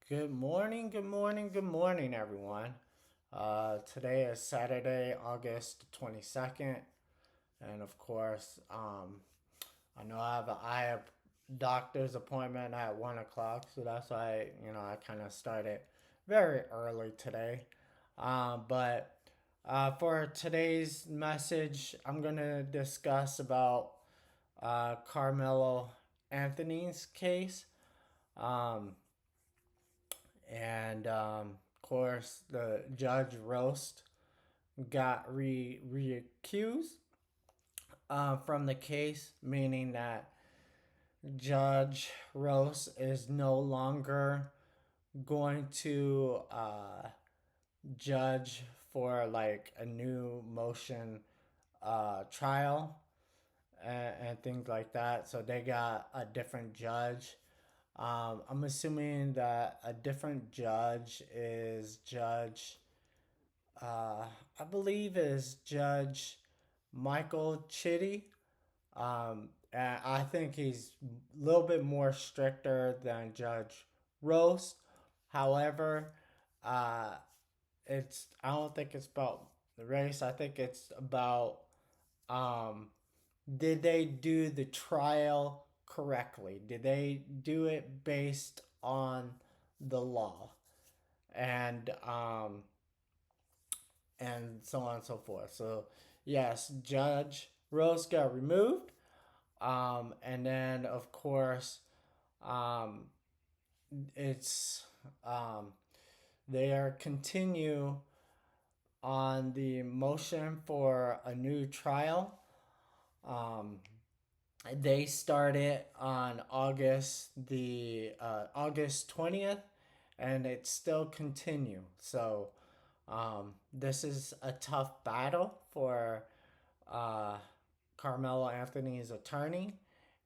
Good morning, good morning, good morning, everyone. Today is Saturday, August 22nd, and of course, I know I have doctor's appointment at 1 o'clock, so that's why I kind of started very early today. But for today's message, I'm gonna discuss about Carmelo Anthony's case. Um, and of course the judge roast got recused from the case, meaning that Judge Roast is no longer going to judge for like a new motion trial and things like that. So they got a different judge. I'm assuming that a different judge is uh, I believe is Judge Michael Chitty. And I think he's a little bit more stricter than Judge Roast. However, uh, I don't think it's about the race. I think it's about um, did they do the trial correctly? Did they do it based on the law? And and so on and so forth. So yes, Judge Rose got removed. And then of course, um, it's um, they are continue on the motion for a new trial. Um, they started on August 20th, and it still continue. So this is a tough battle for uh, Carmelo Anthony's attorney.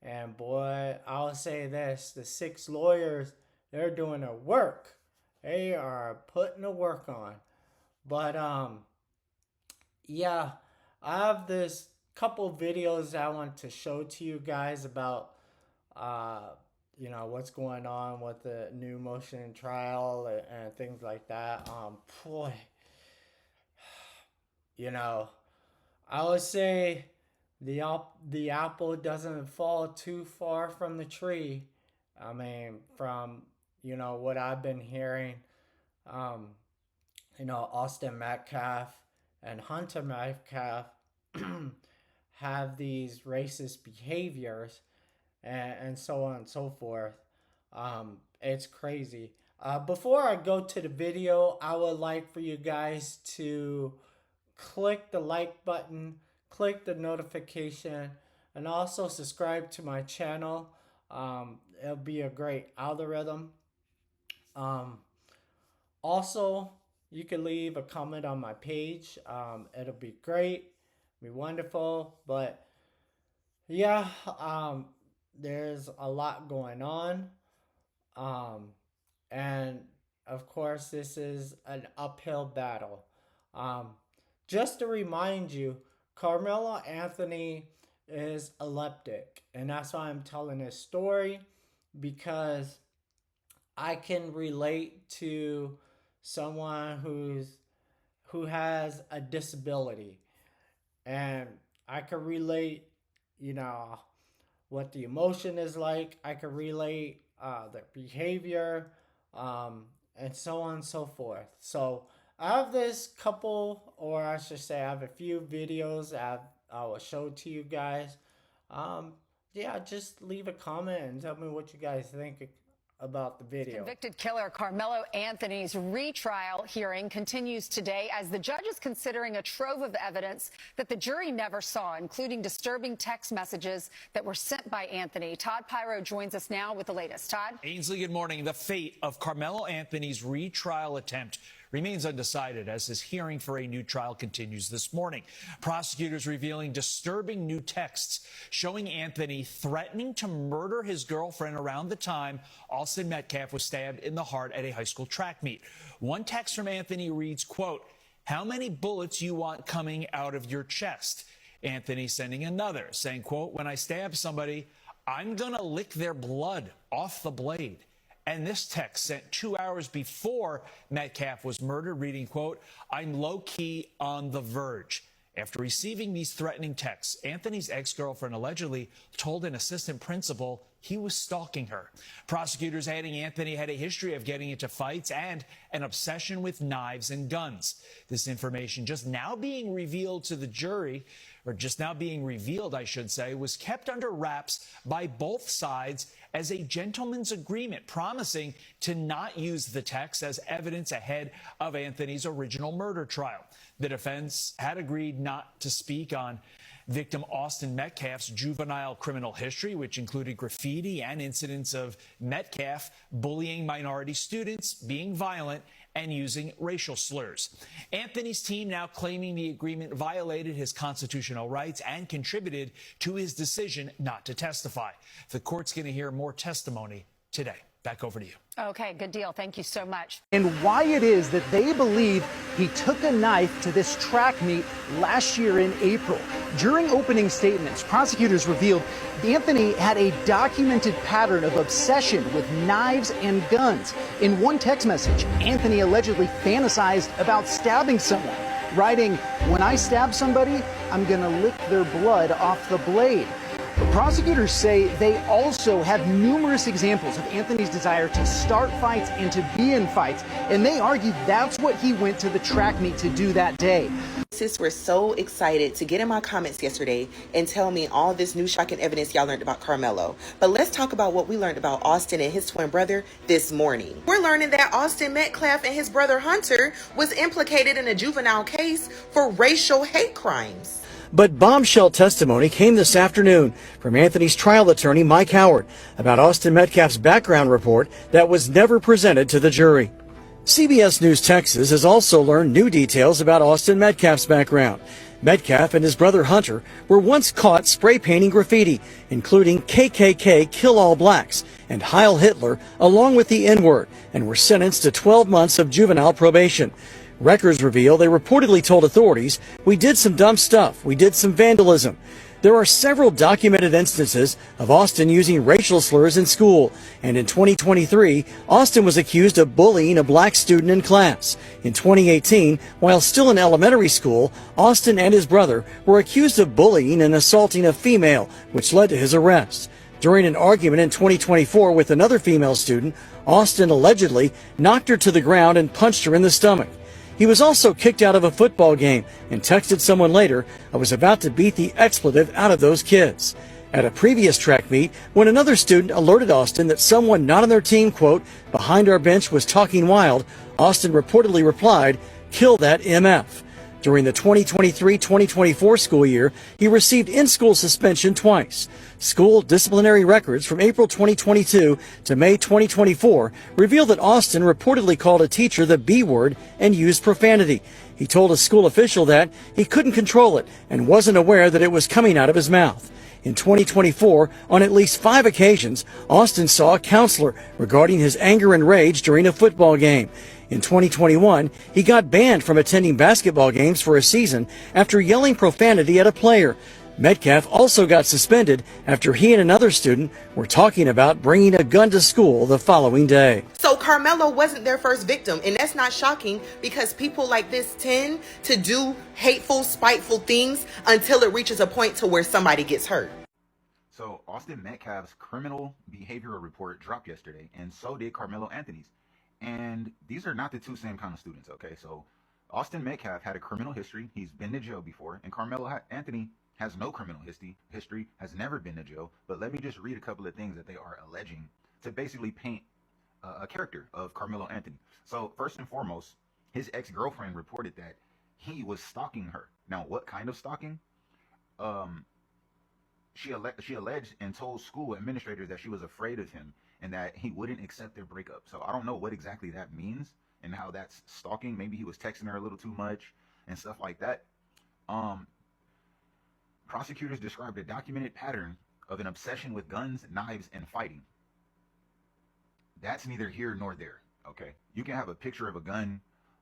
And boy, I'll say this: the six lawyers, they're doing their work. They are putting the work on. But yeah, I have this couple videos I want to show to you guys about uh, what's going on with the new motion trial and things like that. Boy, you know, I would say the apple doesn't fall too far from the tree. I mean, from what I've been hearing, um, Austin Metcalf and Hunter Metcalf have these racist behaviors and so on and so forth. It's crazy. Before I go to the video, I would like for you guys to click the like button, click the notification, and also subscribe to my channel. It'll be a great algorithm. Um, Also, you can leave a comment on my page. It'll be great, be wonderful. But yeah, there's a lot going on. Um, and of course, this is an uphill battle. Um, just to remind you, Carmelo Anthony is epileptic, and that's why I'm telling this story, because I can relate to someone who has a disability, and I can relate, you know, what the emotion is like. I can relate their behavior, and so on and so forth. So I have this couple, or I should say, I have a few videos I will show to you guys. Um, yeah, just leave a comment and tell me what you guys think about the video. Convicted killer Carmelo Anthony's retrial hearing continues today as the judge is considering a trove of evidence that the jury never saw, including disturbing text messages that were sent by Anthony. Todd Pyro joins us now with the latest. Todd? Ainsley, good morning. The fate of Carmelo Anthony's retrial attempt remains undecided as his hearing for a new trial continues this morning. Prosecutors revealing disturbing new texts showing Anthony threatening to murder his girlfriend around the time Austin Metcalf was stabbed in the heart at a high school track meet. One text from Anthony reads, quote, "How many bullets you want coming out of your chest?" Anthony sending another saying, quote, "When I stab somebody, I'm going to lick their blood off the blade." And this text sent 2 hours before Metcalf was murdered, reading, quote, "I'm low-key on the verge." After receiving these threatening texts, Anthony's ex-girlfriend allegedly told an assistant principal he was stalking her. Prosecutors adding Anthony had a history of getting into fights and an obsession with knives and guns. This information just now being revealed to the jury, or just now being revealed, I should say, was kept under wraps by both sides as a gentleman's agreement, promising to not use the text as evidence ahead of Anthony's original murder trial. The defense had agreed not to speak on victim Austin Metcalf's juvenile criminal history, which included graffiti and incidents of Metcalf bullying minority students, being violent, and using racial slurs. Anthony's team now claiming the agreement violated his constitutional rights and contributed to his decision not to testify. The court's going to hear more testimony today. Back over to you. Okay, good deal. Thank you so much. And why it is that they believe he took a knife to this track meet last year in April. During opening statements, prosecutors revealed Anthony had a documented pattern of obsession with knives and guns. In one text message, Anthony allegedly fantasized about stabbing someone, writing, "When I stab somebody, I'm going to lick their blood off the blade." Prosecutors say they also have numerous examples of Anthony's desire to start fights and to be in fights, and they argue that's what he went to the track meet to do that day. Sis were so excited to get in my comments yesterday and tell me all this new shocking evidence y'all learned about Karmelo. But let's talk about what we learned about Austin and his twin brother this morning. We're learning that Austin Metcalf and his brother Hunter was implicated in a juvenile case for racial hate crimes. But bombshell testimony came this afternoon from Anthony's trial attorney, Mike Howard, about Austin Metcalf's background report that was never presented to the jury. CBS News Texas has also learned new details about Austin Metcalf's background. Metcalf and his brother Hunter were once caught spray painting graffiti, including KKK Kill All Blacks and Heil Hitler, along with the N-word, and were sentenced to 12 months of juvenile probation. Records reveal they reportedly told authorities, "We did some dumb stuff. We did some vandalism." There are several documented instances of Austin using racial slurs in school, and in 2023, Austin was accused of bullying a black student in class. In 2018, while still in elementary school, Austin and his brother were accused of bullying and assaulting a female, which led to his arrest. During an argument in 2024 with another female student, Austin allegedly knocked her to the ground and punched her in the stomach. He was also kicked out of a football game and texted someone later, "I was about to beat the expletive out of those kids." At a previous track meet, when another student alerted Austin that someone not on their team, quote, "behind our bench was talking wild," Austin reportedly replied, "Kill that MF." During the 2023-2024 school year, he received in-school suspension twice. School disciplinary records from April 2022 to May 2024 reveal that Austin reportedly called a teacher the B word and used profanity. He told a school official that he couldn't control it and wasn't aware that it was coming out of his mouth. In 2024, on at least 5 occasions, Austin saw a counselor regarding his anger and rage during a football game. In 2021, he got banned from attending basketball games for a season after yelling profanity at a player. Metcalf also got suspended after he and another student were talking about bringing a gun to school the following day. So Karmelo wasn't their first victim, and that's not shocking because people like this tend to do hateful, spiteful things until it reaches a point to where somebody gets hurt. So Austin Metcalf's criminal behavioral report dropped yesterday, and so did Karmelo Anthony's. And these are not the two same kind of students, okay? So Austin Metcalf had a criminal history. He's been to jail before. And Karmelo Anthony has no criminal history, has never been to jail. But let me just read a couple of things that they are alleging to basically paint a character of Karmelo Anthony. So first and foremost, his ex-girlfriend reported that he was stalking her. Now, what kind of stalking? She alleged and told school administrators that she was afraid of him and that he wouldn't accept their breakup. So I don't know what exactly that means and how that's stalking. Maybe he was texting her a little too much and stuff like that. Prosecutors described a documented pattern of an obsession with guns, knives, and fighting. That's neither here nor there, okay? You can have a picture of a gun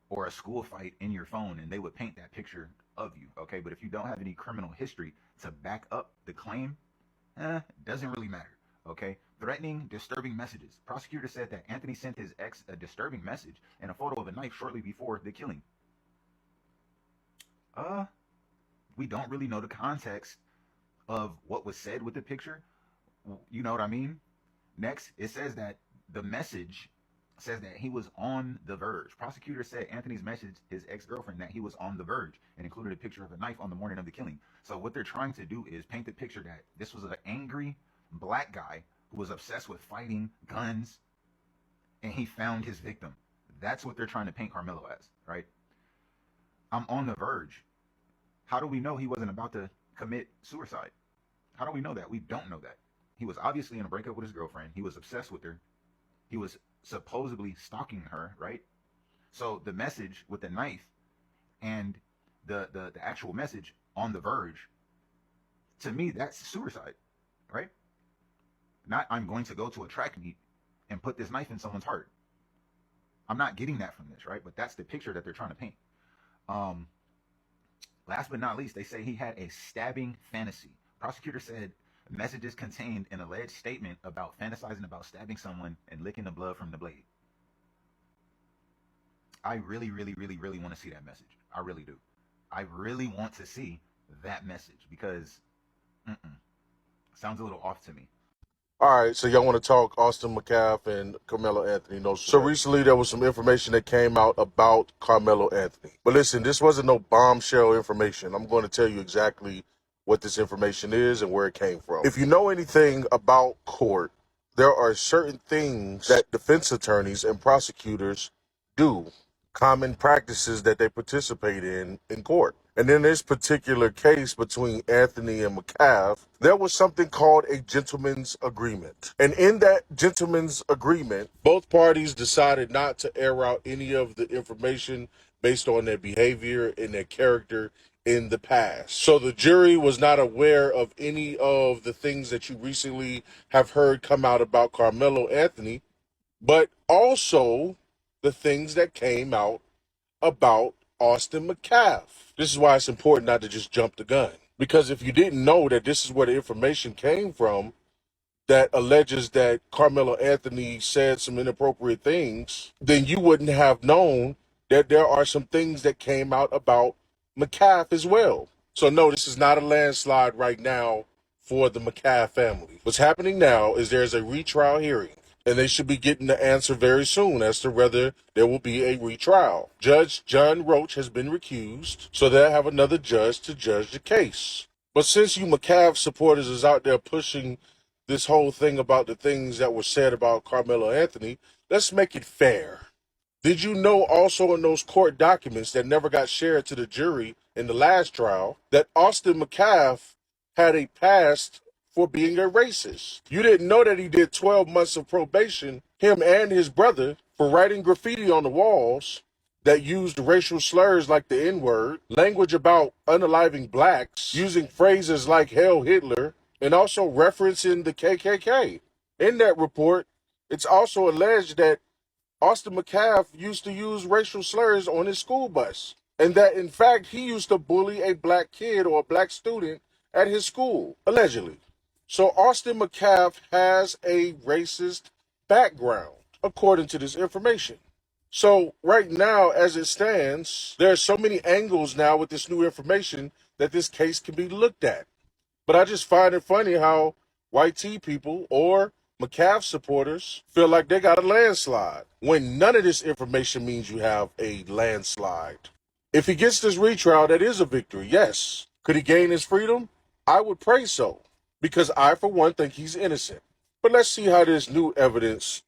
or a school fight in your phone and they would paint that picture of you, okay? But if you don't have any criminal history to back up the claim, it doesn't really matter, okay? threatening, disturbing messages. Prosecutor said that Anthony sent his ex a disturbing message and a photo of a knife shortly before the killing. We don't really know the context of what was said with the picture. You know what I mean? Next, it says that the message says that he was on the verge. Prosecutor said Anthony's message his ex-girlfriend that he was on the verge and included a picture of a knife on the morning of the killing. So what they're trying to do is paint the picture that this was an angry black guy who was obsessed with fighting, guns, and he found his victim. That's what they're trying to paint Karmelo as, right? I'm on the verge. How do we know he wasn't about to commit suicide? How do we know that? We don't know that. He was obviously in a breakup with his girlfriend. He was obsessed with her. He was supposedly stalking her, right? So the message with the knife and the actual message on the verge, to me, that's suicide, right? Not I'm going to go to a track meet and put this knife in someone's heart. I'm not getting that from this, right? But that's the picture that they're trying to paint. Last but not least, they say he had a stabbing fantasy. Prosecutor said messages contained an alleged statement about fantasizing about stabbing someone and licking the blood from the blade. I really, really, really, really want to see that message. I really do. I really want to see that message because sounds a little off to me. All right, so y'all want to talk Austin Metcalf and Karmelo Anthony. No, so recently there was some information that came out about Karmelo Anthony. But listen, this wasn't no bombshell information. I'm going to tell you exactly what this information is and where it came from. If you know anything about court, there are certain things that defense attorneys and prosecutors do, common practices that they participate in court. And in this particular case between Anthony and Metcalf, there was something called a gentleman's agreement. And in that gentleman's agreement, both parties decided not to air out any of the information based on their behavior and their character in the past. So the jury was not aware of any of the things that you recently have heard come out about Karmelo Anthony, but also the things that came out about Austin Metcalf. This is why it's important not to just jump the gun. Because if you didn't know that this is where the information came from that alleges that Karmelo Anthony said some inappropriate things, then you wouldn't have known that there are some things that came out about Metcalf as well. So no, this is not a landslide right now for the Metcalf family. What's happening now is there's a retrial hearing, and they should be getting the answer very soon as to whether there will be a retrial. Judge John Roach has been recused, so they'll have another judge to judge the case. But since you Metcalf supporters is out there pushing this whole thing about the things that were said about Karmelo Anthony, let's make it fair. Did you know also in those court documents that never got shared to the jury in the last trial that Austin Metcalf had a past for being a racist? You didn't know that he did 12 months of probation, him and his brother, for writing graffiti on the walls that used racial slurs like the N-word, language about unaliving blacks, using phrases like Hail Hitler, and also referencing the KKK. In that report, it's also alleged that Austin Metcalf used to use racial slurs on his school bus, and that in fact he used to bully a black kid or a black student at his school, allegedly. So Austin Metcalf has a racist background, according to this information. So right now, as it stands, there are so many angles now with this new information that this case can be looked at. But I just find it funny how white tea people or Metcalf supporters feel like they got a landslide when none of this information means you have a landslide. If he gets this retrial, that is a victory, yes. Could he gain his freedom? I would pray so, because I, for one, think he's innocent. But let's see how this new evidence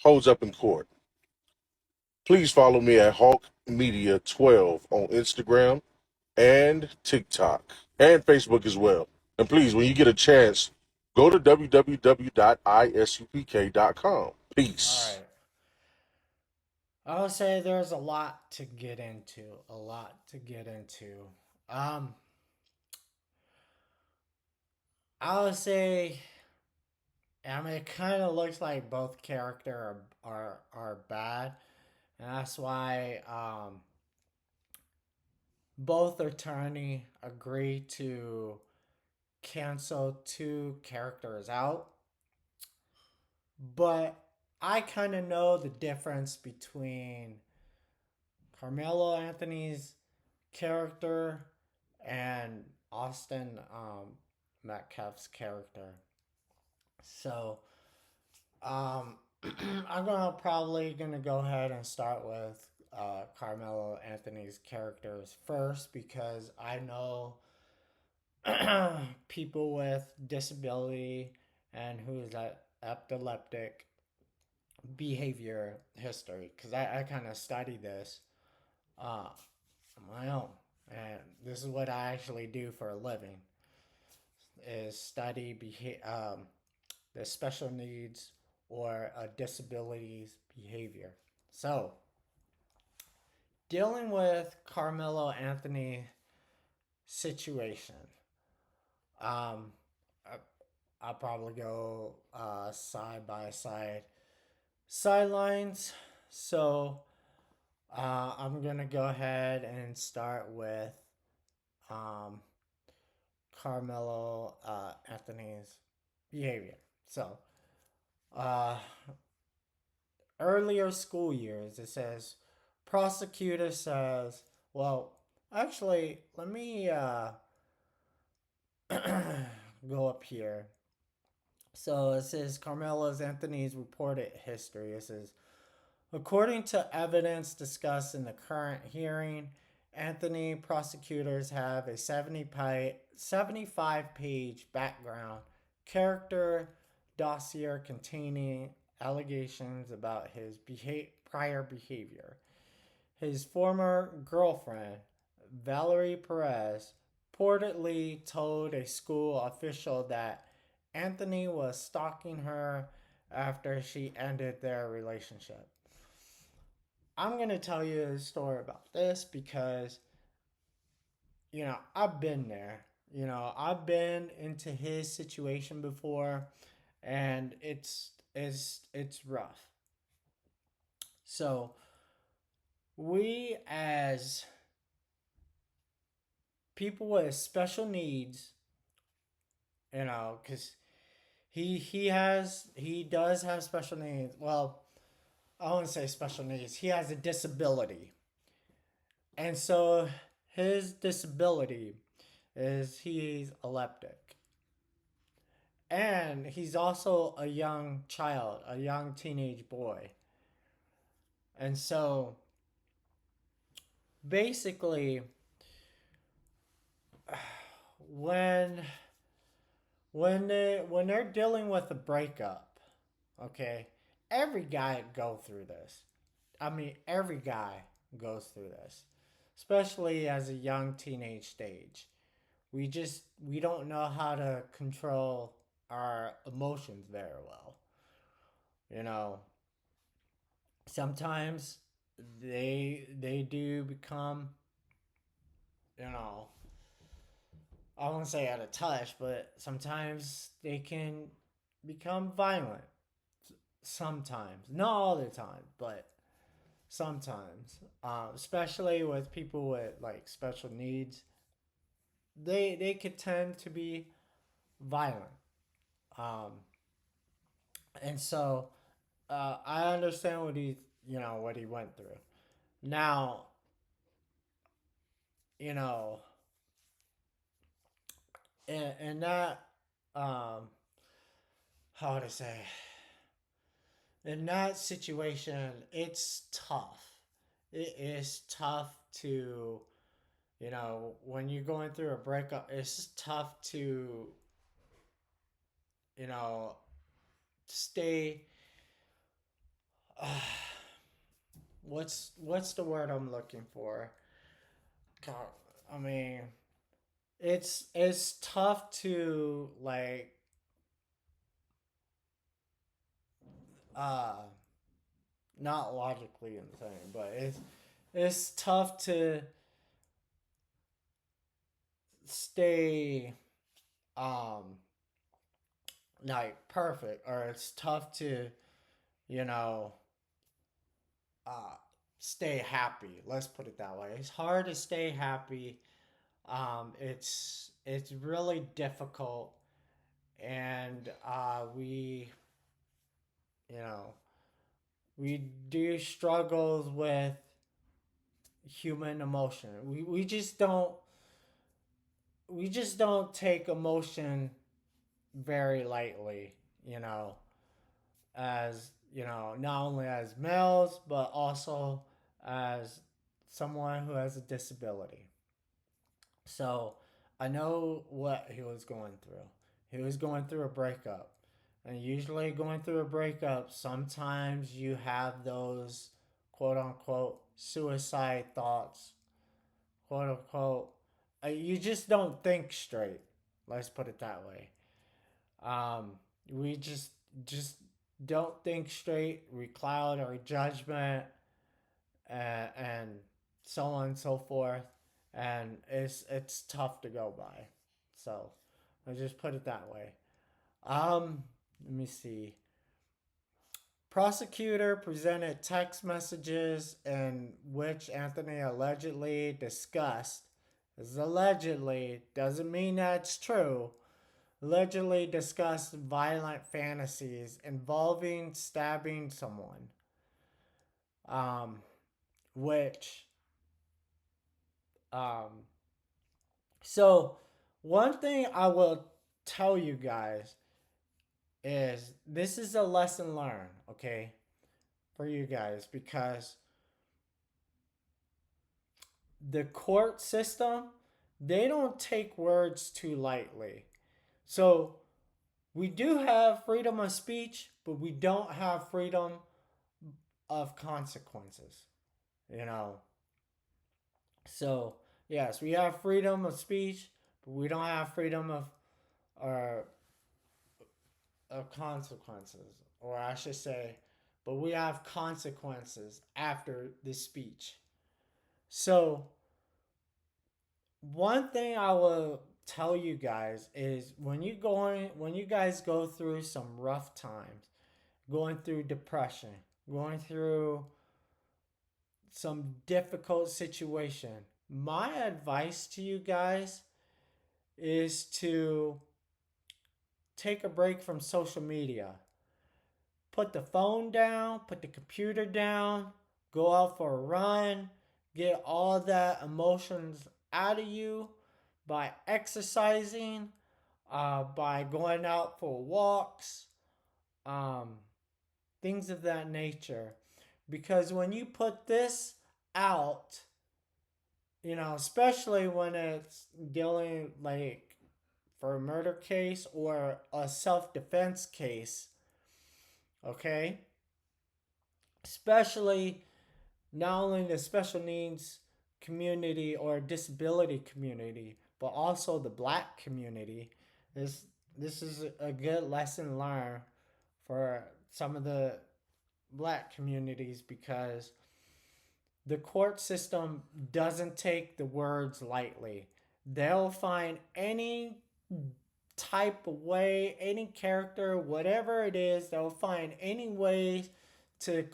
holds up in court. Please follow me at Hawk Media 12 on Instagram and TikTok and Facebook as well. And please, when you get a chance, go to www.isupk.com. Peace. All right. I would say there's a lot to get into. I would say, I mean, it kind of looks like both characters are bad, and that's why both attorney agreed to cancel two characters out. but I kind of know the difference between Karmelo Anthony's character and Austin Metcalf's character. So I'm probably gonna go ahead and start with Carmelo Anthony's characters first because I know people with disability and who's epileptic behavior history because I kind of study this on my own, and this is what I actually do for a living: is study the special needs or a disability's behavior. So, dealing with Carmelo Anthony situation, um, I'll probably go side by side sidelines. So, I'm gonna go ahead and start with um, Carmelo Anthony's behavior. So, uh, earlier school years, it says, prosecutor says, well, actually, let me go up here. So it says Carmelo Anthony's reported history. It says, according to evidence discussed in the current hearing, Anthony prosecutors have a 75-page background character dossier containing allegations about his prior behavior. His former girlfriend, Valerie Perez, reportedly told a school official that Anthony was stalking her after she ended their relationship. I'm going to tell you a story about this because, I've been there. I've been into his situation before, and it's rough. So, we as people with special needs, because he does have special needs. Well, I wouldn't say special needs. He has a disability. And so his disability is he's epileptic. And he's also a young child, a young teenage boy. And so basically when they're dealing with a breakup, okay, every guy go through this. I mean, every guy goes through this, especially as a young teenage stage. We don't know how to control our emotions very well. You know, sometimes they do become, you know, I won't say out of touch, but sometimes they can become violent. Sometimes, not all the time, but sometimes, especially with people with like special needs, they could tend to be violent. Um, and so I understand what he went through. Now, you know, in that how to say, in that situation, it's tough. It is tough to, when you're going through a breakup, it's tough to, you know, stay. Uh, what's the word I'm looking for? God, I mean, it's tough to like uh not logically insane, but it's tough to stay um like perfect, or it's tough to, you know, uh stay happy. Let's put it that way. It's hard to stay happy. It's really difficult, and you know, we do struggles with human emotion. We just don't take emotion very lightly, as, not only as males, but also as someone who has a disability. So I know what he was going through. He was going through a breakup. And usually, going through a breakup, sometimes you have those quote unquote suicide thoughts, quote unquote. You just don't think straight. Let's put it that way. Um, we just don't think straight. We cloud our judgment, and so on and so forth, and it's tough to go by. So I just put it that way. Let me see. Prosecutor presented text messages in which Anthony allegedly discussed. This is allegedly, doesn't mean that's true. Allegedly discussed violent fantasies involving stabbing someone. Um, which, um, so one thing I will tell you guys is this is a lesson learned, okay, for you guys, because the court system, they don't take words too lightly. So we do have freedom of speech, but we don't have freedom of consequences, you know. So yes, we have freedom of speech, but we don't have freedom or of consequences, or I should say, but we have consequences after the speech. So one thing I will tell you guys is when you guys go through some rough times, going through depression, going through some difficult situation, my advice to you guys is to take a break from social media. Put the phone down, put the computer down, go out for a run, get all that emotions out of you by exercising, by going out for walks, um, things of that nature. Because when you put this out, especially when it's dealing like for a murder case or a self defense case, okay? Especially not only the special needs community or disability community, but also the black community. This is a good lesson learned for some of the black communities, because the court system doesn't take the words lightly. They'll find any type of way, any character, whatever it is, they'll find any ways to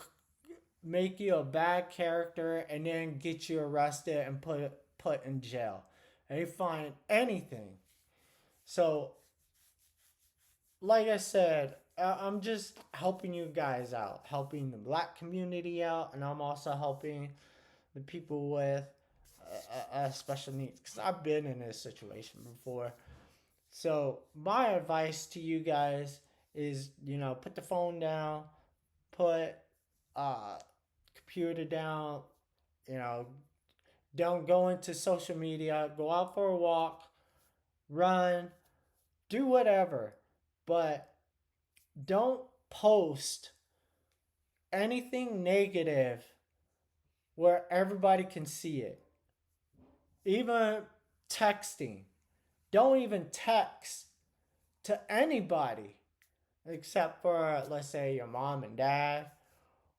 make you a bad character and then get you arrested and put in jail. They find anything. So, like I said, I'm just helping you guys out, helping the black community out, and I'm also helping the people with special needs, because I've been in this situation before. So my advice to you guys is, put the phone down, put computer down, you know, don't go into social media, go out for a walk, run, do whatever, but don't post anything negative where everybody can see it. Even texting. Don't even text to anybody except for, let's say, your mom and dad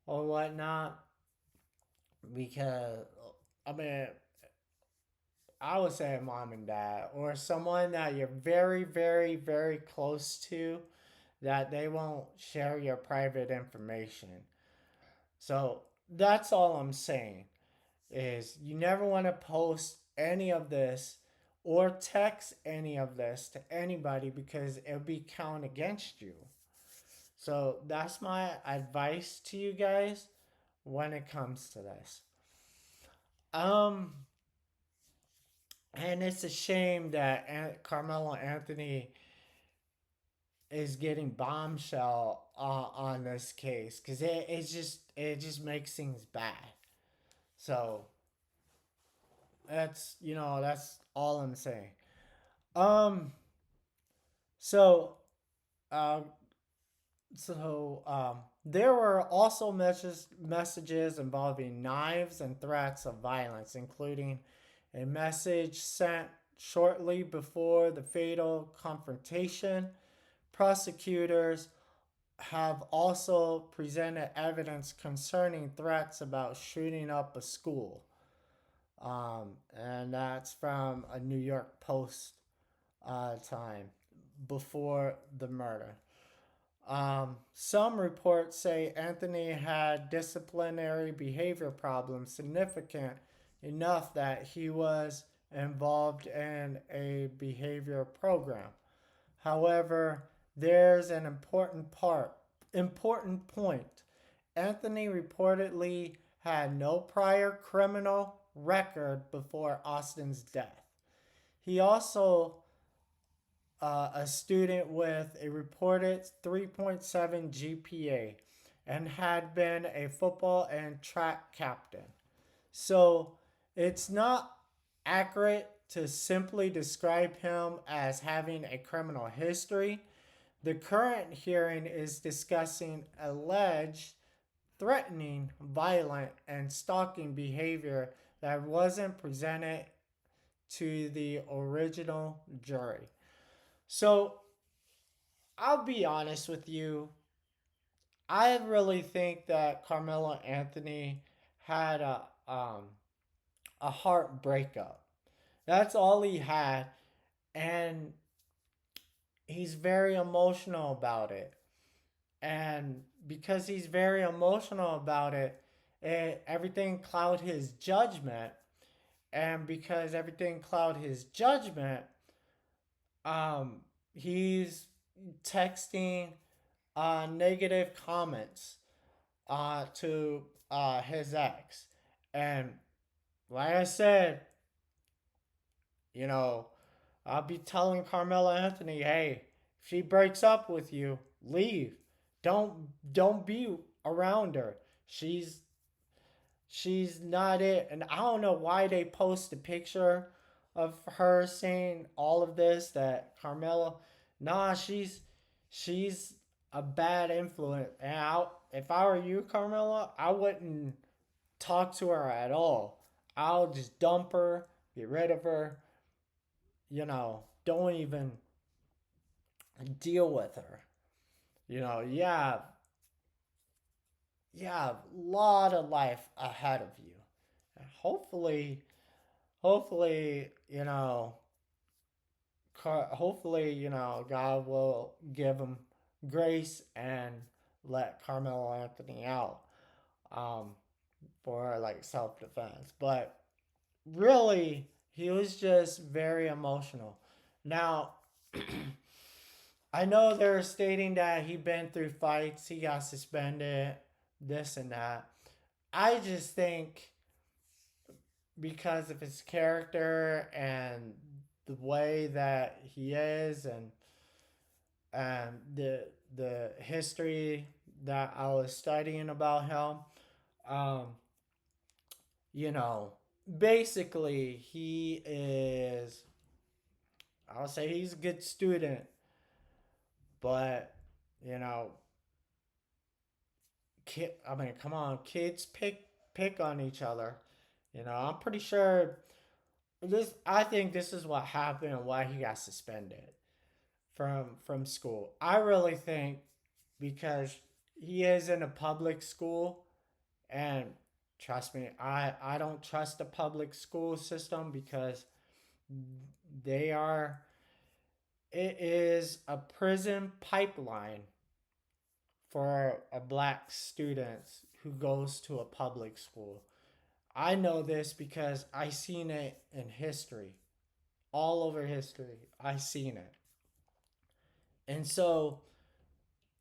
or whatnot. Because, I mean, I would say mom and dad, or someone that you're very, very, very close to, that they won't share your private information. So that's all I'm saying, is you never want to post any of this or text any of this to anybody, because it'll be counted against you. So that's my advice to you guys when it comes to this. Um, and it's a shame that Carmelo Anthony is getting bombshell on this case because it just makes things bad. So that's all I'm saying. Um, so uh, there were also messages involving knives and threats of violence, including a message sent shortly before the fatal confrontation. Prosecutors have also presented evidence concerning threats about shooting up a school. And that's from a New York Post time before the murder. Some reports say Anthony had disciplinary behavior problems significant enough that he was involved in a behavior program. However, there's an important point. Anthony reportedly had no prior criminal record before Austin's death. He also a student with a reported 3.7 GPA and had been a football and track captain. So it's not accurate to simply describe him as having a criminal history. The current hearing is discussing alleged threatening, violent, and stalking behavior that wasn't presented to the original jury. So I'll be honest with you. I really think that Carmelo Anthony had a heart breakup. That's all he had, and he's very emotional about it. And because he's very emotional about it, everything clouded his judgment. And because everything clouded his judgment, he's texting negative comments to his ex. And like I said, you know, I'll be telling Carmelo Anthony, hey, if she breaks up with you, leave. Don't be around her. She's not it. And I don't know why they post a picture of her saying all of this that Carmelo, nah, she's a bad influence. And if I were you, Carmelo, I wouldn't talk to her at all. I'll just dump her, get rid of her, don't even deal with her. You have a lot of life ahead of you. And hopefully, God will give him grace and let Carmelo Anthony out for like self defense. But really, he was just very emotional. Now, I know they're stating that he been through fights, he got suspended, this and that. I just think because of his character and the way that he is and the history that I was studying about him, um, you know, basically he is, I'll say he's a good student, but you know, come on, kids pick on each other. I'm pretty sure I think this is what happened and why he got suspended from school. I really think because he is in a public school, and trust me, I don't trust the public school system because they are it is a prison pipeline for a black student who goes to a public school. I know this because I seen it in history. All over history, I seen it. And so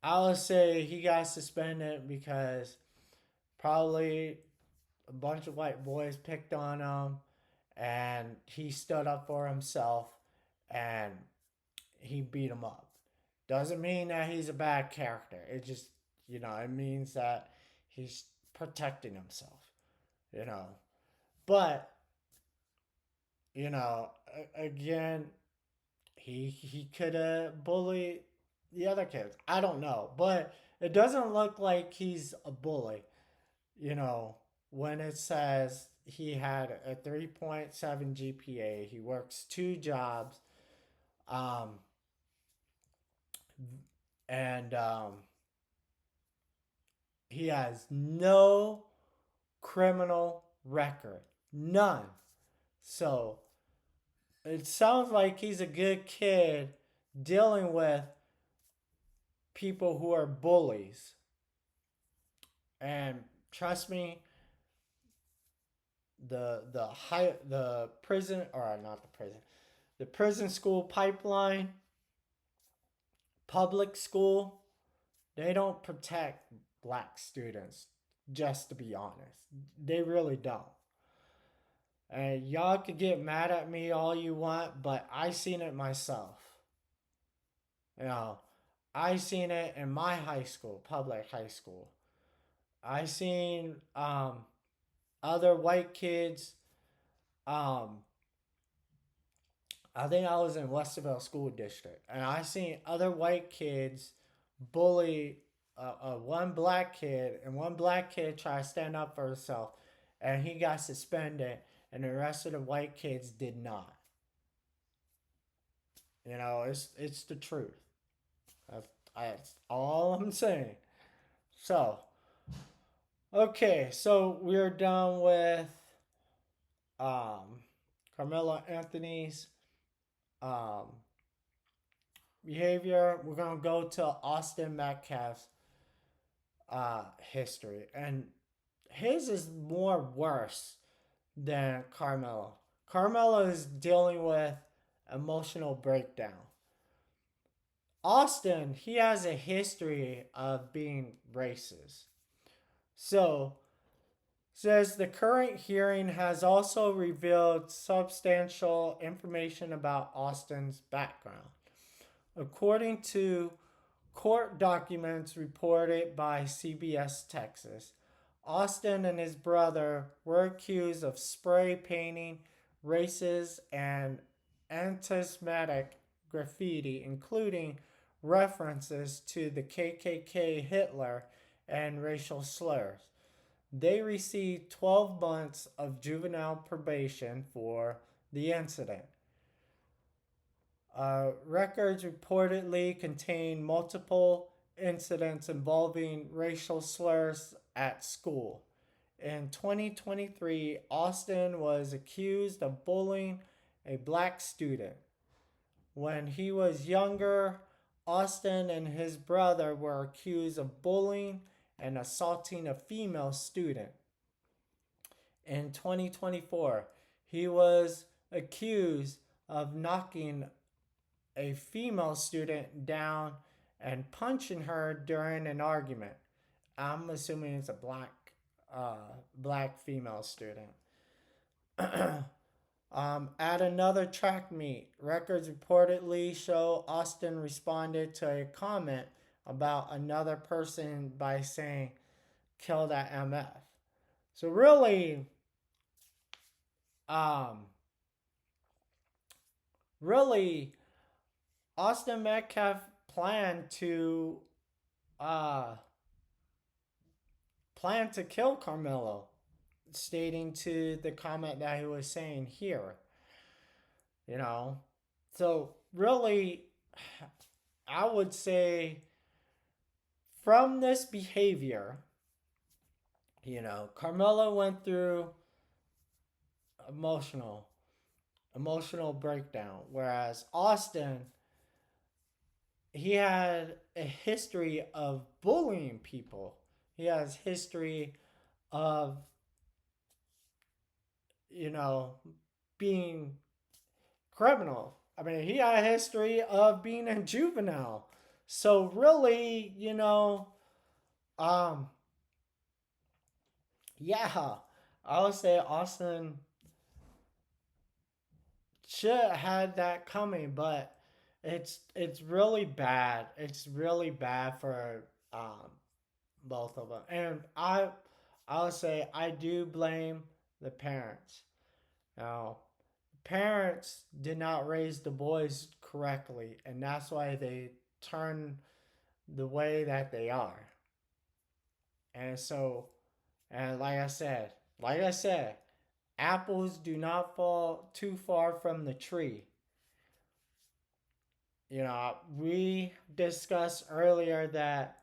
I would say he got suspended because probably a bunch of white boys picked on him and he stood up for himself and he beat him up. Doesn't mean that he's a bad character. It just, it means that he's protecting himself, you know. But, again, he could have bullied the other kids. I don't know, but it doesn't look like he's a bully. When it says he had a 3.7 GPA, he works two jobs, um, and he has no criminal record, none. So it sounds like he's a good kid dealing with people who are bullies. And trust me, the prison, or not the prison, the prison school pipeline, public school, they don't protect black students, just to be honest. They really don't. And y'all could get mad at me all you want, but I seen it myself. You know, I seen it in my high school, public high school. I seen other white kids. I think I was in Westerville School District, and I seen other white kids bully one black kid, and one black kid tried to stand up for himself, and he got suspended, and the rest of the white kids did not. It's the truth. That's all I'm saying. So, okay, so we're done with Karmelo Anthony's behavior. We're gonna go to Austin Metcalf's history, and his is more worse than Karmelo. Karmelo is dealing with emotional breakdown. Austin, he has a history of being racist. So, says the current hearing has also revealed substantial information about Austin's background. According to court documents reported by CBS Texas, Austin and his brother were accused of spray painting racist and anti-Semitic graffiti, including references to the KKK, Hitler, and racial slurs. They received 12 months of juvenile probation for the incident. Records reportedly contain multiple incidents involving racial slurs at school. In 2023, Austin was accused of bullying a black student. When he was younger, Austin and his brother were accused of bullying and assaulting a female student. In 2024, he was accused of knocking a female student down and punching her during an argument. I'm assuming it's a black female student. At another track meet, records reportedly show Austin responded to a comment about another person by saying, "Kill that MF." So really, really, Austin Metcalf planned to kill Karmelo, stating to the comment that he was saying here. So really, I would say from this behavior, Karmelo went through emotional breakdown, whereas Austin, he had a history of bullying people. He has history of being criminal. I mean, he had a history of being a juvenile. So really, um, yeah, I would say Austin should have had that coming, but it's really bad. It's really bad for both of them, and I would say I do blame the parents. Now, parents did not raise the boys correctly, and that's why they turn the way that they are. And so, and like I said, apples do not fall too far from the tree. We discussed earlier that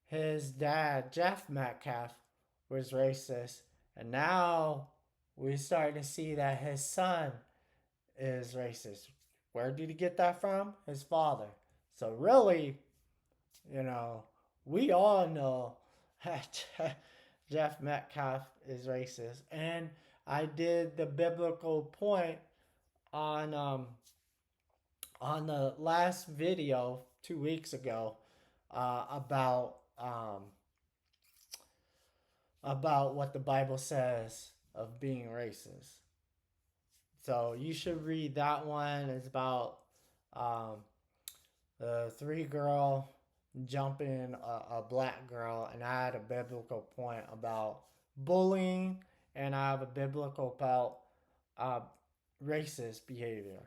his dad, Jeff Metcalf, was racist, and now we start to see that his son is racist. Where did he get that from? His father. So really, you know, we all know that Jeff Metcalf is racist. And I did the biblical point on on the last video 2 weeks ago about what the Bible says of being racist. So you should read that one. It's about um, the three girl jumping a black girl, and I had a biblical point about bullying, and I have a biblical about uh, racist behavior.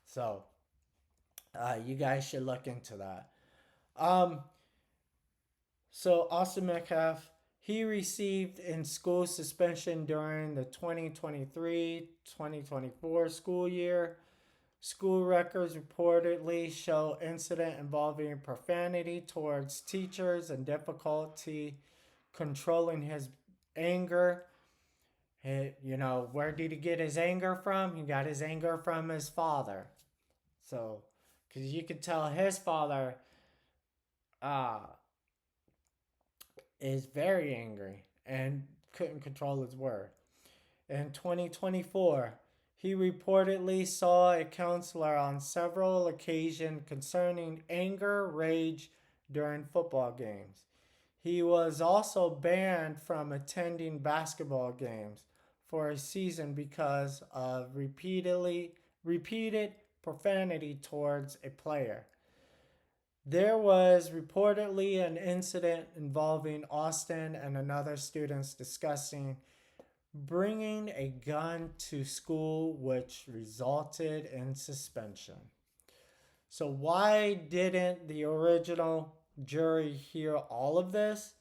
So you guys should look into that. Um, so Austin Metcalf, he received in school suspension during the 2023-2024 school year. School records reportedly show incident involving profanity towards teachers and difficulty controlling his anger. Where did he get his anger from? He got his anger from his father. So, because you could tell his father uh, is very angry and couldn't control his word. In 2024, he reportedly saw a counselor on several occasions concerning anger, rage during football games. He was also banned from attending basketball games for a season because of repeated profanity towards a player. There was reportedly an incident involving Austin and another student discussing bringing a gun to school, which resulted in suspension. So why didn't the original jury hear all of this?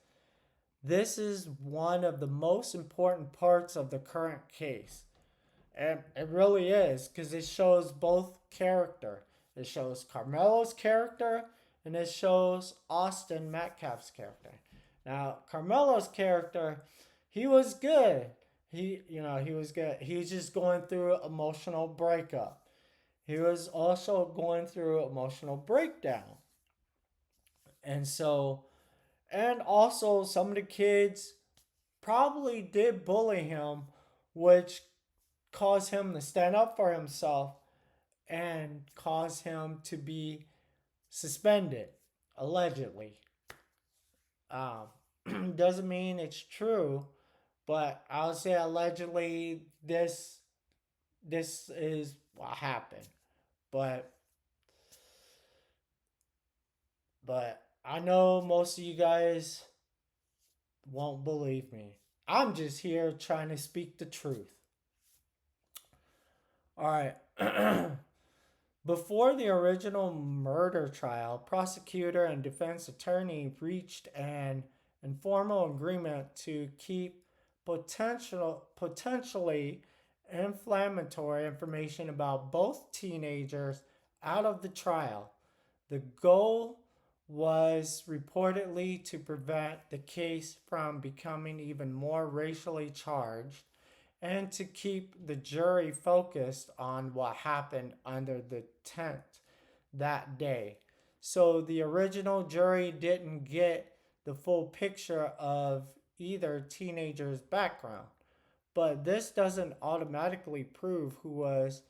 This is one of the most important parts of the current case. And it really is, because it shows both character. It shows Karmelo's character, and it shows Austin Metcalf's character. Now, Karmelo's character, he was good. He was good. He was just going through an emotional breakup. He was also going through emotional breakdown. And also some of the kids probably did bully him, which caused him to stand up for himself and caused him to be suspended, allegedly. Doesn't mean it's true, but I'll say allegedly this is what happened. But I know most of you guys won't believe me. I'm just here trying to speak the truth. All right. Before the original murder trial, prosecutor and defense attorney reached an informal agreement to keep potentially inflammatory information about both teenagers out of the trial. The goal was reportedly to prevent the case from becoming even more racially charged and to keep the jury focused on what happened under the tent that day. So the original jury didn't get the full picture of either teenager's background. But this doesn't automatically prove who was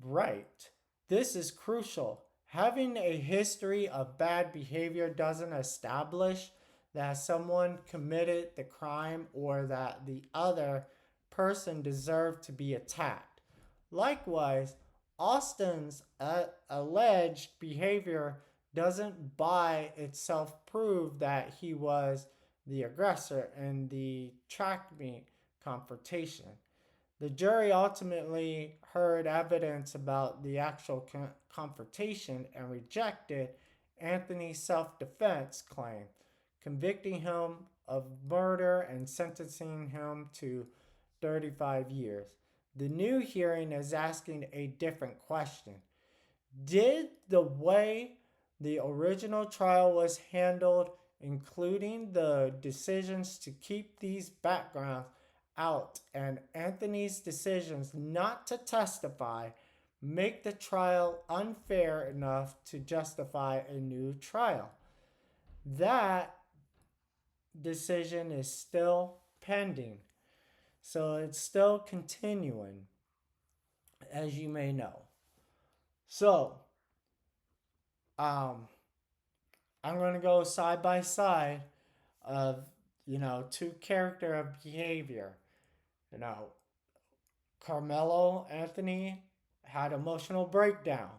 right. This is crucial. Having a history of bad behavior doesn't establish that someone committed the crime or that the other person deserved to be attacked. Likewise, Austin's alleged behavior doesn't by itself prove that he was the aggressor in the track meet confrontation. The jury ultimately heard evidence about the actual confrontation and rejected Anthony's self-defense claim, convicting him of murder and sentencing him to 35 years. The new hearing is asking a different question. Did the way the original trial was handled, including the decisions to keep these backgrounds out and Anthony's decisions not to testify, make the trial unfair enough to justify a new trial? That decision is still pending. So it's still continuing, as you may know. So, I'm going to go side by side of, two character of behavior. Karmelo Anthony had emotional breakdown.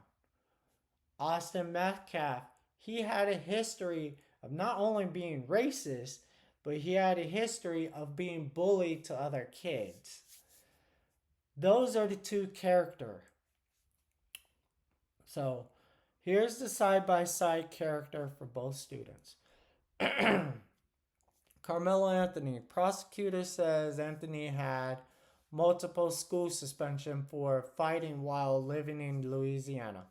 Austin Metcalf, he had a history of not only being racist, but he had a history of being bullied to other kids. Those are the two characters. So here's the side-by-side character for both students. Karmelo Anthony. Prosecutor says Anthony had multiple school suspension for fighting while living in Louisiana.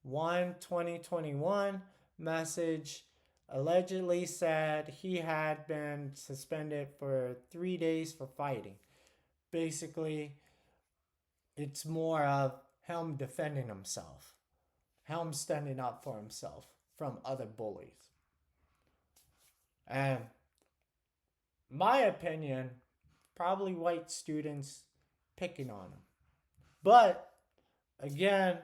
1/2021 message allegedly said he had been suspended for 3 days for fighting. Basically, it's more of him defending himself, him standing up for himself from other bullies. And my opinion, probably white students picking on him. But again,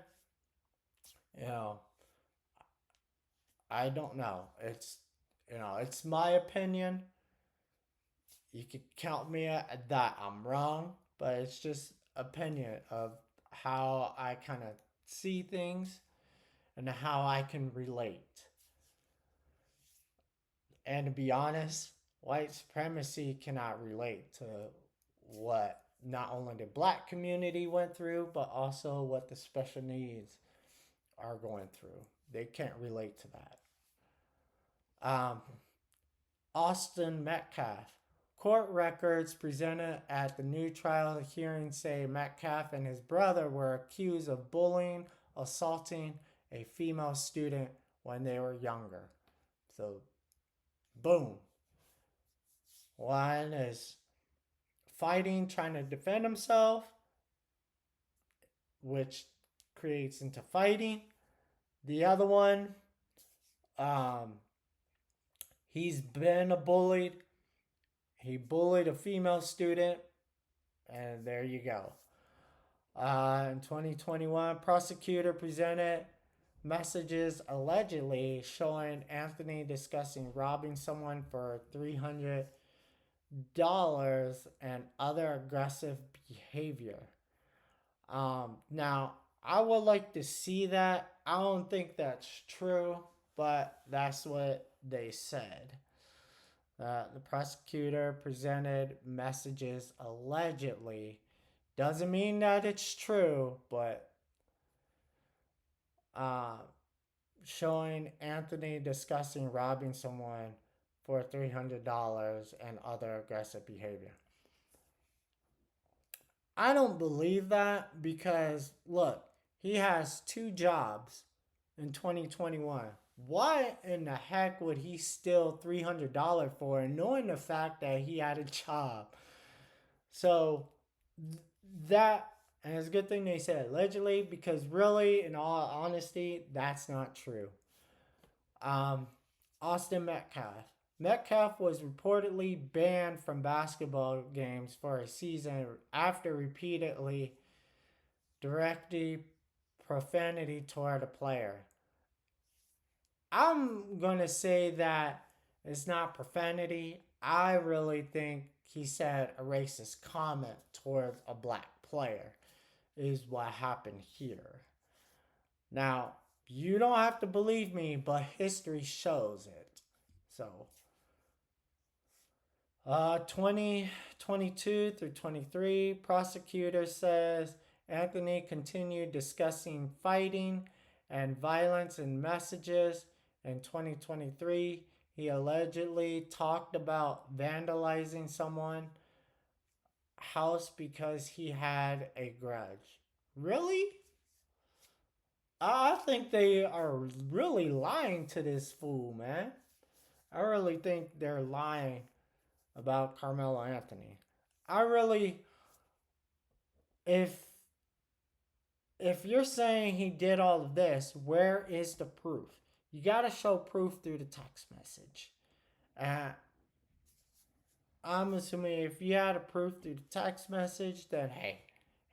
I don't know. It's my opinion. You could count me at that I'm wrong, but it's just opinion of how I kind of see things and how I can relate. And to be honest, white supremacy cannot relate to what not only the black community went through, but also what the special needs are going through. They can't relate to that. Austin Metcalf. Court records presented at the new trial hearing say Metcalf and his brother were accused of bullying, assaulting a female student when they were younger. So, boom. One is fighting, trying to defend himself, which creates into fighting. The other one, he's been bullied. He bullied a female student, and there you go. In 2021, prosecutor presented messages allegedly showing Anthony discussing robbing someone for $300 and other aggressive behavior. Now, I would like to see that. I don't think that's true, but that's what they said. The prosecutor presented messages allegedly. Doesn't mean that it's true, but showing Anthony discussing robbing someone for $300 and other aggressive behavior. I don't believe that because, look, he has 2 jobs in 2021. Why in the heck would he steal $300 for it, knowing the fact that he had a job? So that, and it's a good thing they said allegedly, because really, in all honesty, that's not true. Austin Metcalf. Metcalf was reportedly banned from basketball games for a season after repeatedly directing profanity toward a player. I'm going to say that it's not profanity. I really think he said a racist comment towards a black player is what happened here. Now, you don't have to believe me, but history shows it. So, 2022 through 23, prosecutor says Anthony continued discussing fighting and violence in messages. In 2023, he allegedly talked about vandalizing someone's house because he had a grudge. Really? I think they are really lying to this fool, man. I really think they're lying about Karmelo Anthony. I really, if you're saying he did all of this, where is the proof? You got to show proof through the text message. I'm assuming if you had a proof through the text message, then hey,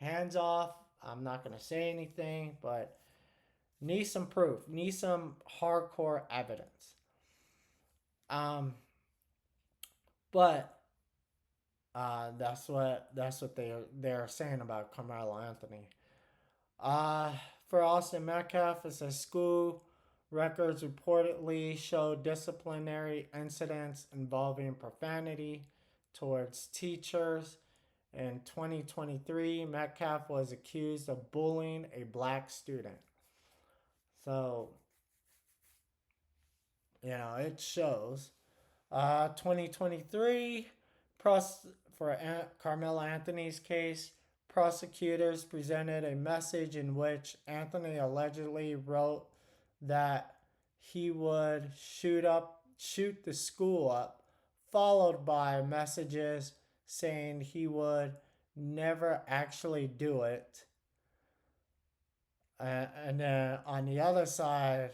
hands off. I'm not going to say anything, but need some proof. Need some hardcore evidence. But that's what they're saying about Karmelo Anthony. For Austin Metcalf, it says school records reportedly show disciplinary incidents involving profanity towards teachers. In 2023, Metcalf was accused of bullying a black student. So, it shows. 2023, for Karmelo Anthony's case, prosecutors presented a message in which Anthony allegedly wrote that he would shoot the school up, followed by messages saying he would never actually do it. And then on the other side,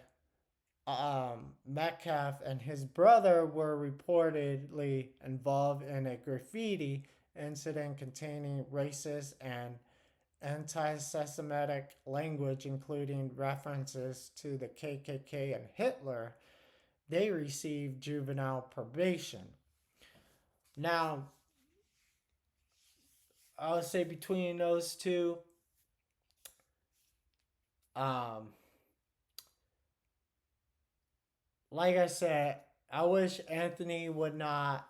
Metcalf and his brother were reportedly involved in a graffiti incident containing racist and anti-Semitic language, including references to the KKK and Hitler. They received juvenile probation. Now, I would say between those two, like I said, I wish Anthony would not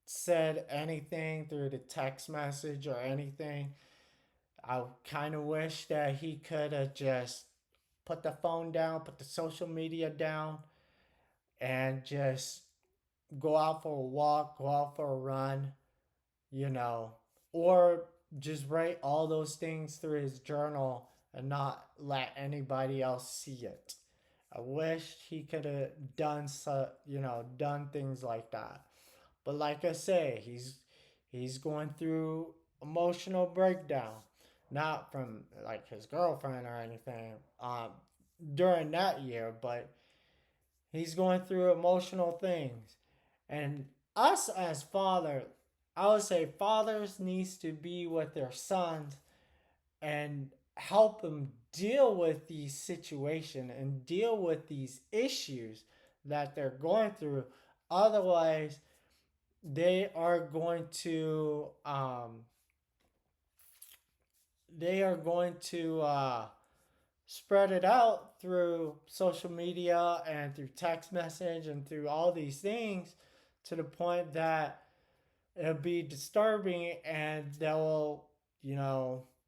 said anything through the text message or anything. I kind of wish that he could have just put the phone down, put the social media down, and just go out for a walk, go out for a run, or just write all those things through his journal and not let anybody else see it. I wish he could have done things like that. But like I say, he's going through emotional breakdown, not from like his girlfriend or anything during that year, but he's going through emotional things. And us as fathers, I would say fathers needs to be with their sons and help them deal with these situations and deal with these issues that they're going through. Otherwise, they are going to spread it out through social media and through text message and through all these things to the point that it'll be disturbing, and they'll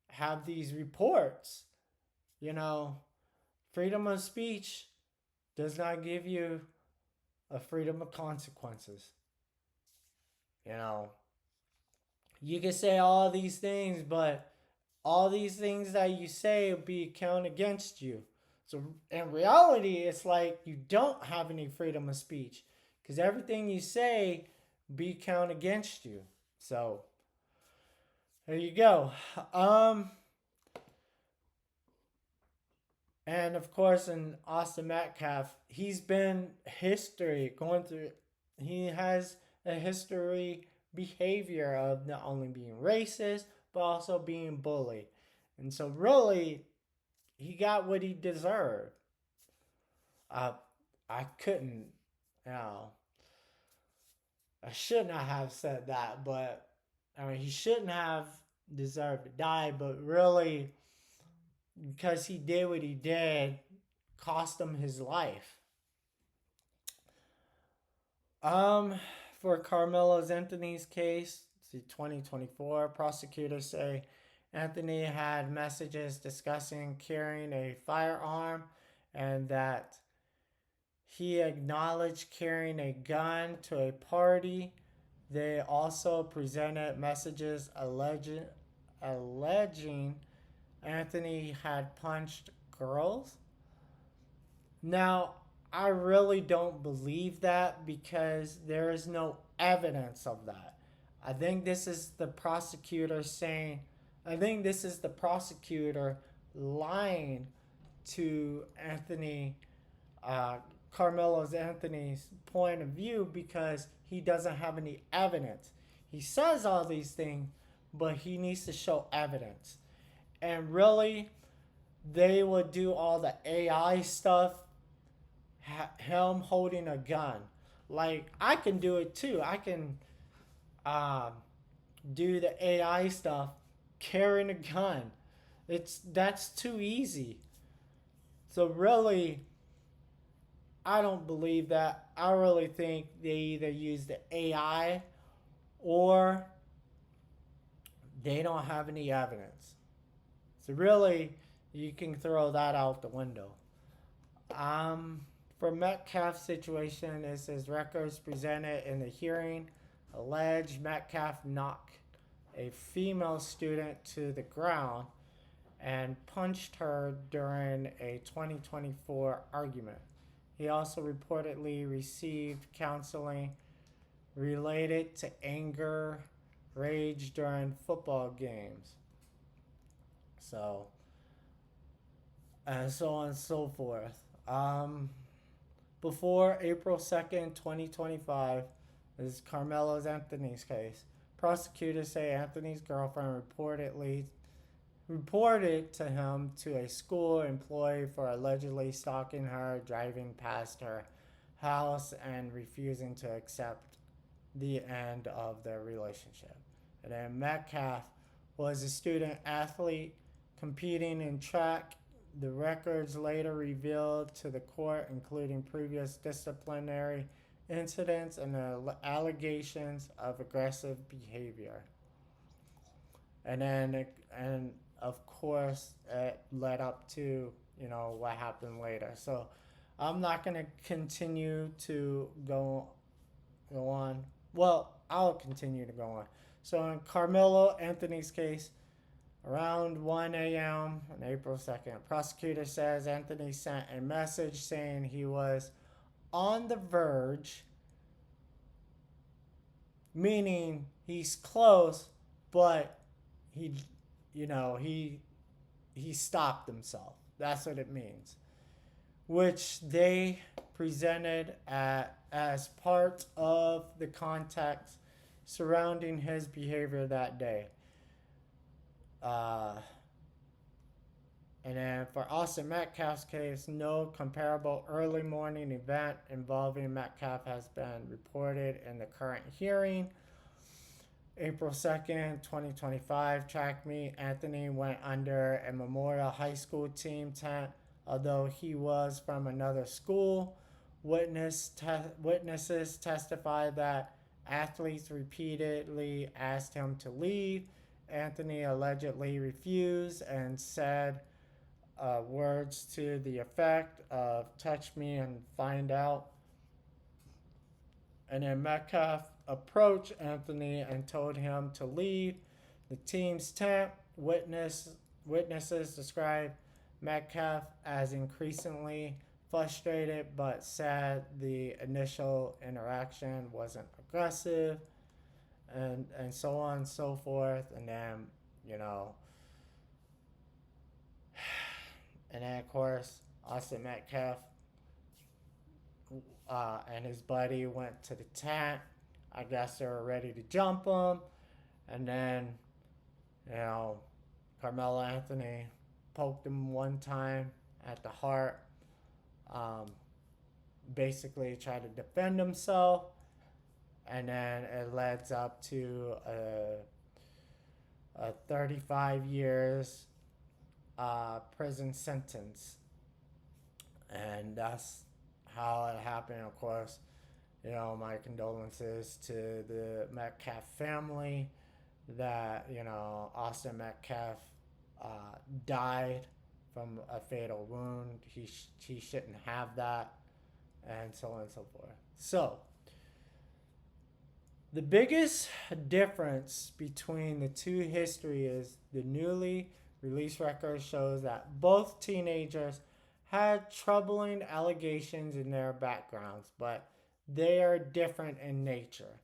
have these reports. Freedom of speech does not give you a freedom of consequences. You can say all these things, but all these things that you say will be counted against you. So in reality, it's like you don't have any freedom of speech because everything you say be counted against you. So there you go. And of course, in Austin Metcalf, he has a history behavior of not only being racist, but also being bullied. And so really, he got what he deserved. I couldn't, you know, I should not have said that, but I mean, he shouldn't have deserved to die, but really, because he did what he did, cost him his life. Um, for Karmelo Anthony's case, see 2024, prosecutors say Anthony had messages discussing carrying a firearm and that he acknowledged carrying a gun to a party. They also presented messages alleging Anthony had punched girls. Now, I really don't believe that because there is no evidence of that. I think this is the prosecutor saying, I think this is the prosecutor lying to Anthony, Karmelo Anthony's point of view because he doesn't have any evidence. He says all these things, but he needs to show evidence. And really, they would do all the AI stuff, him holding a gun. Like, I can do it too. I can do the AI stuff carrying a gun. That's too easy. So really, I don't believe that. I really think they either use the AI or they don't have any evidence. So really, you can throw that out the window. For Metcalf's situation, it says records presented in the hearing allege Metcalf knocked a female student to the ground and punched her during a 2024 argument. He also reportedly received counseling related to anger, rage during football games. So, and so on and so forth. Before April 2nd, 2025, this is Karmelo Anthony's case. Prosecutors say Anthony's girlfriend reported to him to a school employee for allegedly stalking her, driving past her house, and refusing to accept the end of their relationship. And then Metcalf was a student athlete competing in track. The records later revealed to the court, including previous disciplinary incidents and allegations of aggressive behavior. And of course, it led up to, what happened later. So I'm not going to continue to go on. Well, I'll continue to go on. So in Karmelo Anthony's case, around 1 a.m. on April 2nd, prosecutor says Anthony sent a message saying he was on the verge, meaning he's close, but he stopped himself. That's what it means. Which they presented as part of the context surrounding his behavior that day. And then for Austin Metcalf's case, no comparable early morning event involving Metcalf has been reported in the current hearing. April 2nd, 2025, track meet. Anthony went under a Memorial High School team tent, although he was from another school. Witnesses testified that athletes repeatedly asked him to leave. Anthony allegedly refused and said words to the effect of touch me and find out. And then Metcalf approached Anthony and told him to leave the team's tent. Witnesses described Metcalf as increasingly frustrated, but said the initial interaction wasn't aggressive, and so on and so forth. And then, and then of course, Austin Metcalf and his buddy went to the tent. I guess they were ready to jump him. And then, Karmelo Anthony poked him one time at the heart. basically try to defend himself, and then it leads up to a 35 years prison sentence, and that's how it happened. Of course, my condolences to the Metcalf family that Austin Metcalf died from a fatal wound. He shouldn't have that, and so on and so forth. So the biggest difference between the two history is the newly released record shows that both teenagers had troubling allegations in their backgrounds, but they are different in nature.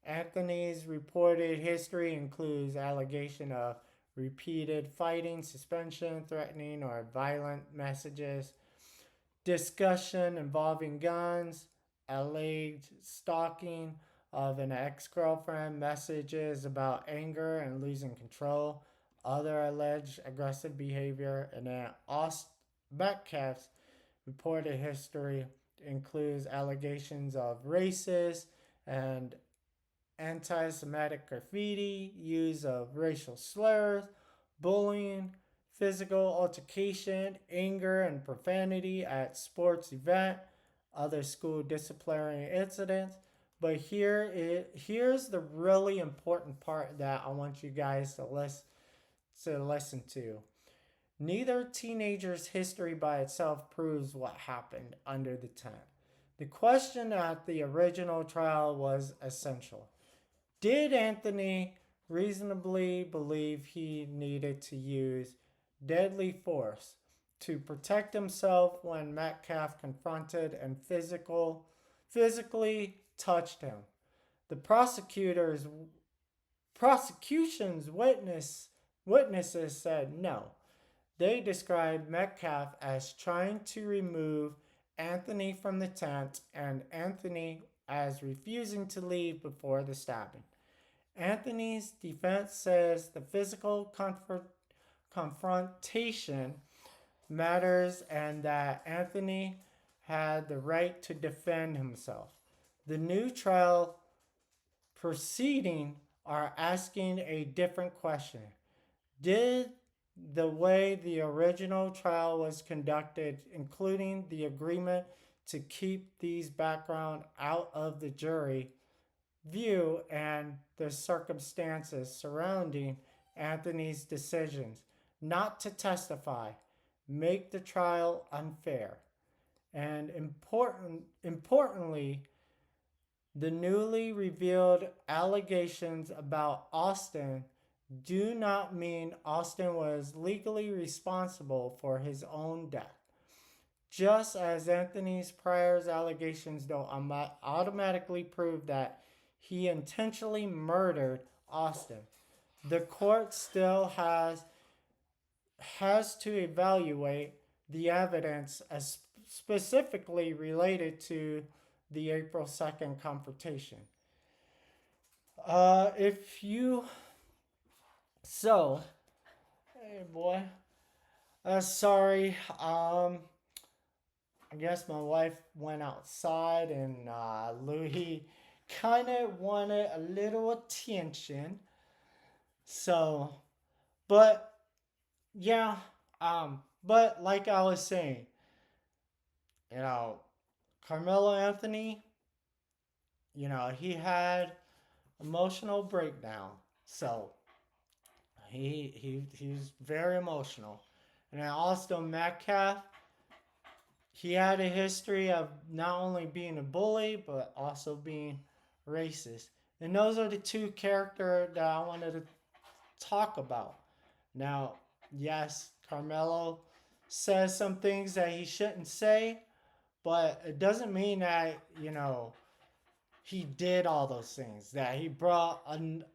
Anthony's reported history includes allegation of repeated fighting, suspension, threatening, or violent messages, discussion involving guns, alleged stalking of an ex-girlfriend, messages about anger and losing control, other alleged aggressive behavior, and then Metcalf's reported history includes allegations of racist and anti-Semitic graffiti, use of racial slurs, bullying, physical altercation, anger and profanity at sports event, other school disciplinary incidents. But here's the really important part that I want you guys to listen to. Neither teenager's history by itself proves what happened under the tent. The question at the original trial was essential. Did Anthony reasonably believe he needed to use deadly force to protect himself when Metcalf confronted and physically touched him? The prosecution's witnesses said no. They described Metcalf as trying to remove Anthony from the tent and Anthony as refusing to leave before the stabbing. Anthony's defense says the physical confrontation matters and that Anthony had the right to defend himself. The new trial proceeding are asking a different question. Did the way the original trial was conducted, including the agreement to keep these background out of the jury view and the circumstances surrounding Anthony's decisions not to testify, make the trial unfair? And importantly, the newly revealed allegations about Austin do not mean Austin was legally responsible for his own death. Just as Anthony's prior allegations don't automatically prove that he intentionally murdered Austin, the court still has to evaluate the evidence as specifically related to the April 2nd confrontation. Hey boy, sorry. I guess my wife went outside and Louis kind of wanted a little attention. So, but yeah, but like I was saying, Karmelo Anthony, he had emotional breakdown. So he's very emotional. And then Austin Metcalf, he had a history of not only being a bully, but also being racist. And those are the two characters that I wanted to talk about. Now, yes, Karmelo says some things that he shouldn't say, but it doesn't mean that, he did all those things, that he brought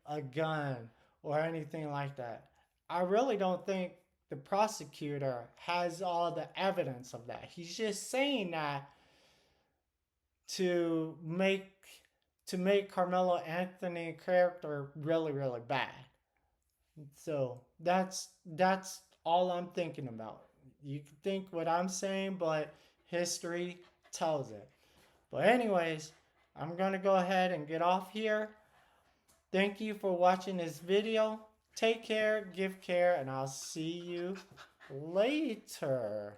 a gun or anything like that. I really don't think the prosecutor has all the evidence of that. He's just saying that to make Karmelo Anthony character really, really bad. So that's all I'm thinking about. You can think what I'm saying, but history tells it. But anyways, I'm going to go ahead and get off here. Thank you for watching this video. Take care, give care, and I'll see you later.